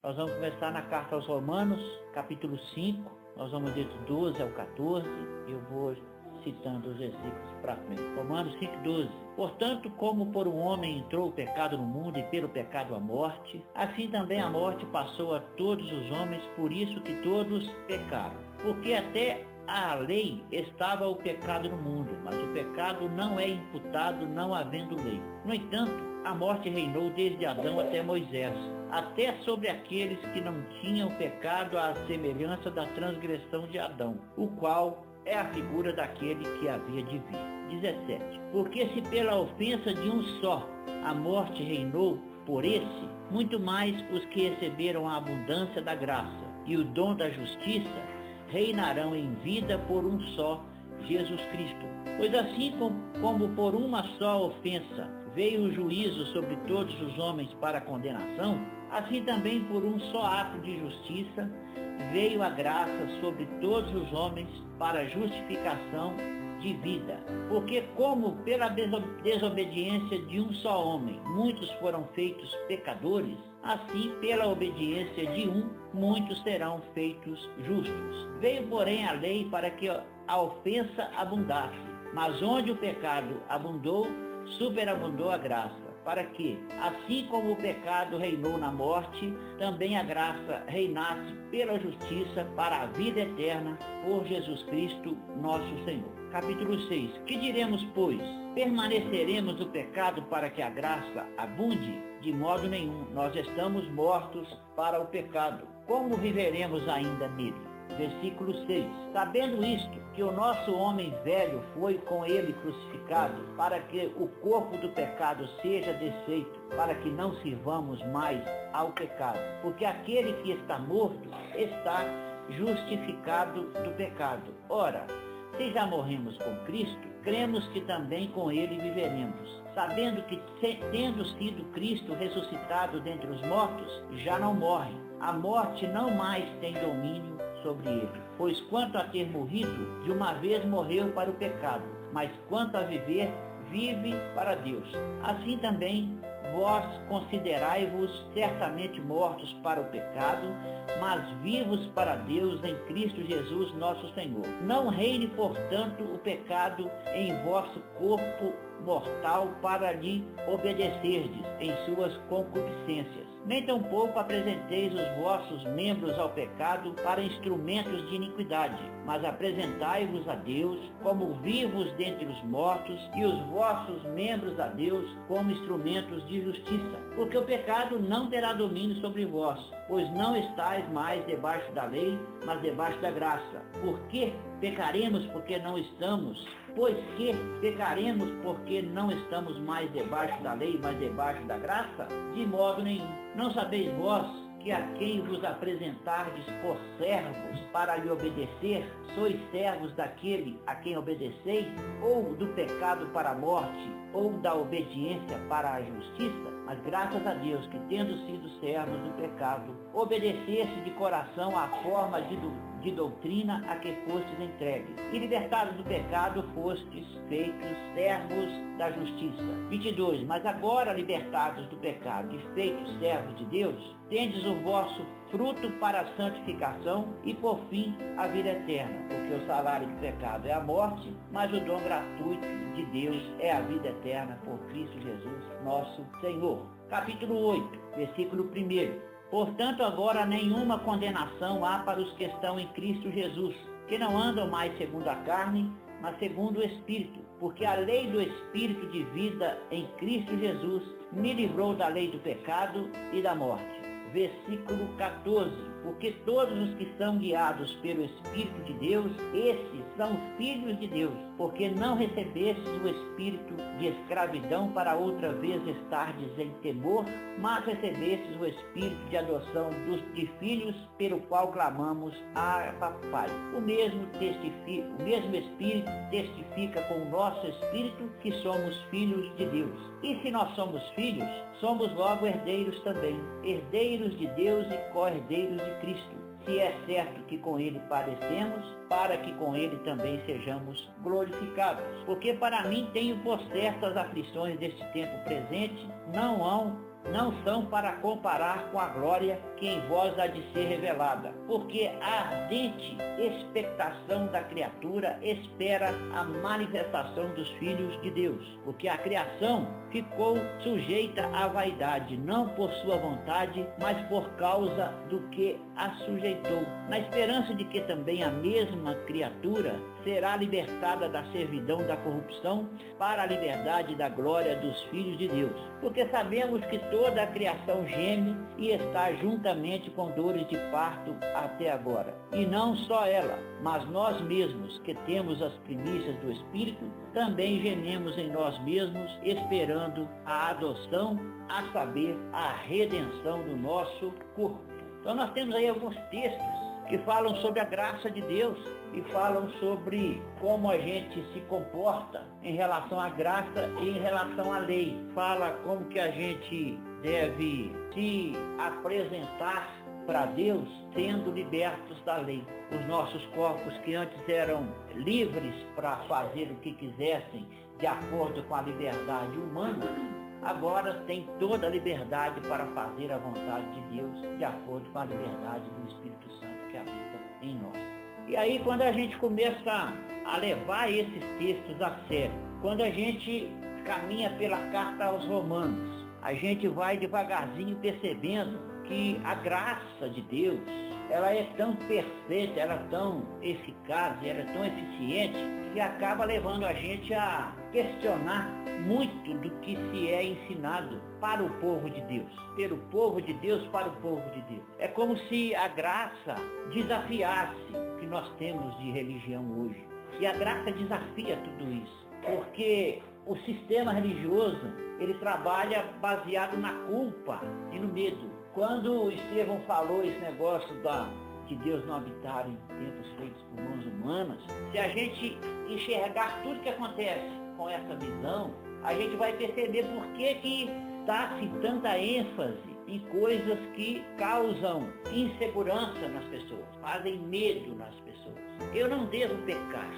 Nós vamos começar na carta aos Romanos, capítulo 5, nós vamos ler do 12 ao 14, e eu vou citando os versículos para frente. Romanos 5:12. Portanto, como por um homem entrou o pecado no mundo e pelo pecado a morte, assim também a morte passou a todos os homens, por isso que todos pecaram. Porque até a lei estava o pecado no mundo, mas o pecado não é imputado não havendo lei. No entanto, a morte reinou desde Adão até Moisés, até sobre aqueles que não tinham pecado, à semelhança da transgressão de Adão, o qual é a figura daquele que havia de vir. 17. Porque se pela ofensa de um só a morte reinou por esse, muito mais os que receberam a abundância da graça e o dom da justiça reinarão em vida por um só, Jesus Cristo. Pois assim como por uma só ofensa veio o juízo sobre todos os homens para a condenação, assim também por um só ato de justiça veio a graça sobre todos os homens para a justificação de vida. Porque como pela desobediência de um só homem muitos foram feitos pecadores, assim pela obediência de um muitos serão feitos justos. Veio, porém, a lei para que a ofensa abundasse, mas onde o pecado abundou, superabundou a graça, para que, assim como o pecado reinou na morte, também a graça reinasse pela justiça para a vida eterna por Jesus Cristo, nosso Senhor. Capítulo 6. Que diremos, pois? Permaneceremos no pecado para que a graça abunde? De modo nenhum. Nós estamos mortos para o pecado. Como viveremos ainda nele? Versículo 6. Sabendo isto, que o nosso homem velho foi com ele crucificado, para que o corpo do pecado seja desfeito, para que não sirvamos mais ao pecado. Porque aquele que está morto está justificado do pecado. Ora, se já morremos com Cristo, cremos que também com ele viveremos, sabendo que, tendo sido Cristo ressuscitado dentre os mortos, já não morre. A morte não mais tem domínio sobre ele. Pois quanto a ter morrido, de uma vez morreu para o pecado, mas quanto a viver, vive para Deus. Assim também vós considerai-vos certamente mortos para o pecado, mas vivos para Deus em Cristo Jesus nosso Senhor. Não reine, portanto, o pecado em vosso corpo mortal para lhe obedecerdes em suas concupiscências. Nem tampouco apresenteis os vossos membros ao pecado para instrumentos de iniquidade, mas apresentai-vos a Deus como vivos dentre os mortos, e os vossos membros a Deus como instrumentos de justiça. Porque o pecado não terá domínio sobre vós, pois não estáis mais debaixo da lei, mas debaixo da graça. Por que pecaremos porque não estamos? Pois que pecaremos porque não estamos mais debaixo da lei, mas debaixo da graça? De modo nenhum. Não sabeis vós que a quem vos apresentardes por servos para lhe obedecer, sois servos daquele a quem obedeceis, ou do pecado para a morte, ou da obediência para a justiça? Mas graças a Deus que, tendo sido servos do pecado, obedecesse de coração à forma de doutrina a que fostes entregues, e libertados do pecado fostes feitos servos da justiça. 22. Mas agora, libertados do pecado e feitos servos de Deus, tendes o vosso fruto para a santificação e por fim a vida eterna, porque o salário do pecado é a morte, mas o dom gratuito de Deus é a vida eterna por Cristo Jesus, nosso Senhor. Capítulo 8, versículo 1. Portanto, agora nenhuma condenação há para os que estão em Cristo Jesus, que não andam mais segundo a carne, mas segundo o Espírito. Porque a lei do Espírito de vida em Cristo Jesus me livrou da lei do pecado e da morte. Versículo 14. Porque todos os que são guiados pelo Espírito de Deus, esses são filhos de Deus. Porque não recebestes o espírito de escravidão para outra vez estardes em temor, mas recebestes o espírito de adoção de filhos, pelo qual clamamos, Abba, Pai. O mesmo Espírito testifica com o nosso espírito que somos filhos de Deus. E se nós somos filhos, somos logo herdeiros também, herdeiros de Deus e co-herdeiros de Cristo, se é certo que com ele padecemos, para que com ele também sejamos glorificados. Porque para mim tenho por certo as aflições deste tempo presente, não são para comparar com a glória que em vós há de ser revelada, porque a ardente expectação da criatura espera a manifestação dos filhos de Deus, porque a criação ficou sujeita à vaidade, não por sua vontade, mas por causa do que a sujeitou, na esperança de que também a mesma criatura será libertada da servidão da corrupção para a liberdade da glória dos filhos de Deus. Porque sabemos que toda a criação geme e está juntamente com dores de parto até agora. E não só ela, mas nós mesmos, que temos as primícias do Espírito, também gememos em nós mesmos, esperando a adoção, a saber, a redenção do nosso corpo. Então nós temos aí alguns textos que falam sobre a graça de Deus e falam sobre como a gente se comporta em relação à graça e em relação à lei. Fala como que a gente deve se apresentar para Deus sendo libertos da lei. Os nossos corpos que antes eram livres para fazer o que quisessem de acordo com a liberdade humana, agora tem toda a liberdade para fazer a vontade de Deus de acordo com a liberdade do Espírito Santo que habita em nós. E aí quando a gente começa a levar esses textos a sério, quando a gente caminha pela carta aos Romanos, a gente vai devagarzinho percebendo que a graça de Deus, ela é tão perfeita, ela é tão eficaz, ela é tão eficiente, que acaba levando a gente a questionar muito do que se é ensinado para o povo de Deus. Pelo povo de Deus, para o povo de Deus. É como se a graça desafiasse o que nós temos de religião hoje. E a graça desafia tudo isso. Porque o sistema religioso, ele trabalha baseado na culpa e no medo. Quando Estevão falou esse negócio de Deus não habitar em templos feitos por mãos humanas, se a gente enxergar tudo que acontece com essa visão, a gente vai perceber por que dá-se tanta ênfase em coisas que causam insegurança nas pessoas, fazem medo nas pessoas. Eu não devo pecar,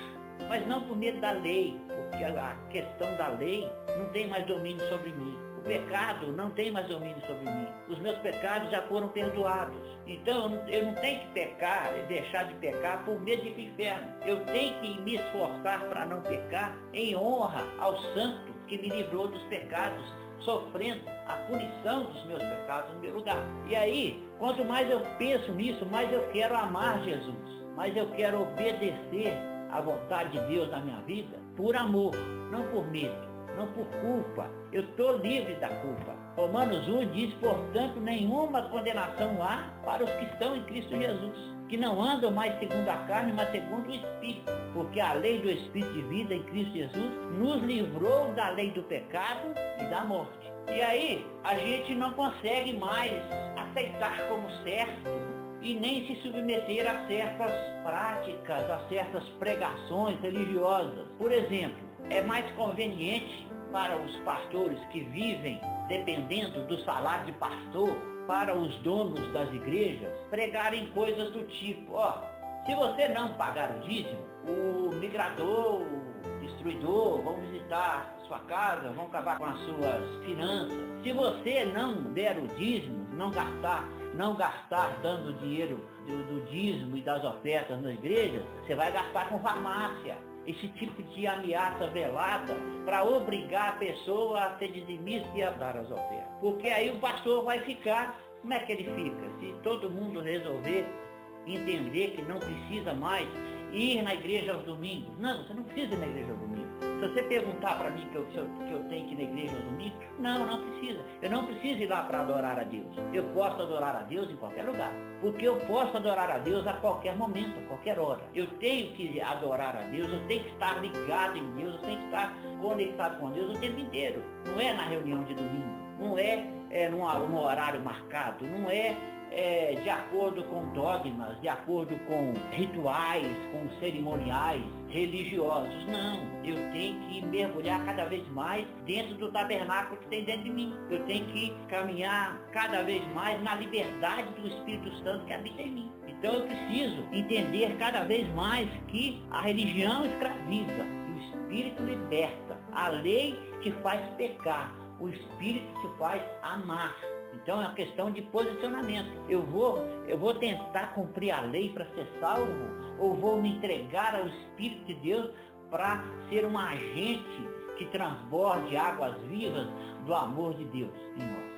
mas não por medo da lei, porque a questão da lei não tem mais domínio sobre mim. O pecado não tem mais domínio sobre mim. Os meus pecados já foram perdoados. Então eu não tenho que pecar, deixar de pecar por medo de ir para o inferno. Eu tenho que me esforçar para não pecar em honra ao santo que me livrou dos pecados, sofrendo a punição dos meus pecados no meu lugar. E aí, quanto mais eu penso nisso, mais eu quero amar Jesus, mais eu quero obedecer à vontade de Deus na minha vida por amor, não por medo. Não por culpa, eu estou livre da culpa. Romanos 1 diz, portanto, nenhuma condenação há para os que estão em Cristo Jesus, que não andam mais segundo a carne, mas segundo o Espírito, porque a lei do Espírito de vida em Cristo Jesus nos livrou da lei do pecado e da morte. E aí, a gente não consegue mais aceitar como certo e nem se submeter a certas práticas, a certas pregações religiosas. Por exemplo, é mais conveniente para os pastores que vivem dependendo do salário de pastor, para os donos das igrejas, pregarem coisas do tipo, se você não pagar o dízimo, o migrador, o destruidor vão visitar a sua casa, vão acabar com as suas finanças. Se você não der o dízimo, não gastar dando dinheiro do dízimo e das ofertas nas igrejas, você vai gastar com farmácia. Esse tipo de ameaça velada para obrigar a pessoa a ser dizimista e a dar as ofertas. Porque aí o pastor vai ficar, como é que ele fica? Se todo mundo resolver entender que não precisa mais ir na igreja aos domingos. Não, você não precisa ir na igreja aos domingos. Se você perguntar para mim que eu tenho que ir na igreja aos domingos, não precisa. Eu não preciso ir lá para adorar a Deus. Eu posso adorar a Deus em qualquer lugar. Porque eu posso adorar a Deus a qualquer momento, a qualquer hora. Eu tenho que adorar a Deus, eu tenho que estar ligado em Deus, eu tenho que estar conectado com Deus o tempo inteiro. Não é na reunião de domingo, não é num horário marcado, não é de acordo com dogmas, de acordo com rituais, com cerimoniais religiosos. Não, eu tenho que mergulhar cada vez mais dentro do tabernáculo que tem dentro de mim. Eu tenho que caminhar cada vez mais na liberdade do Espírito Santo que habita em mim. Então eu preciso entender cada vez mais que a religião escraviza, o Espírito liberta, a lei te faz pecar, o Espírito te faz amar. Então é uma questão de posicionamento. Eu vou tentar cumprir a lei para ser salvo, ou vou me entregar ao Espírito de Deus para ser um agente que transborde águas vivas do amor de Deus em nós.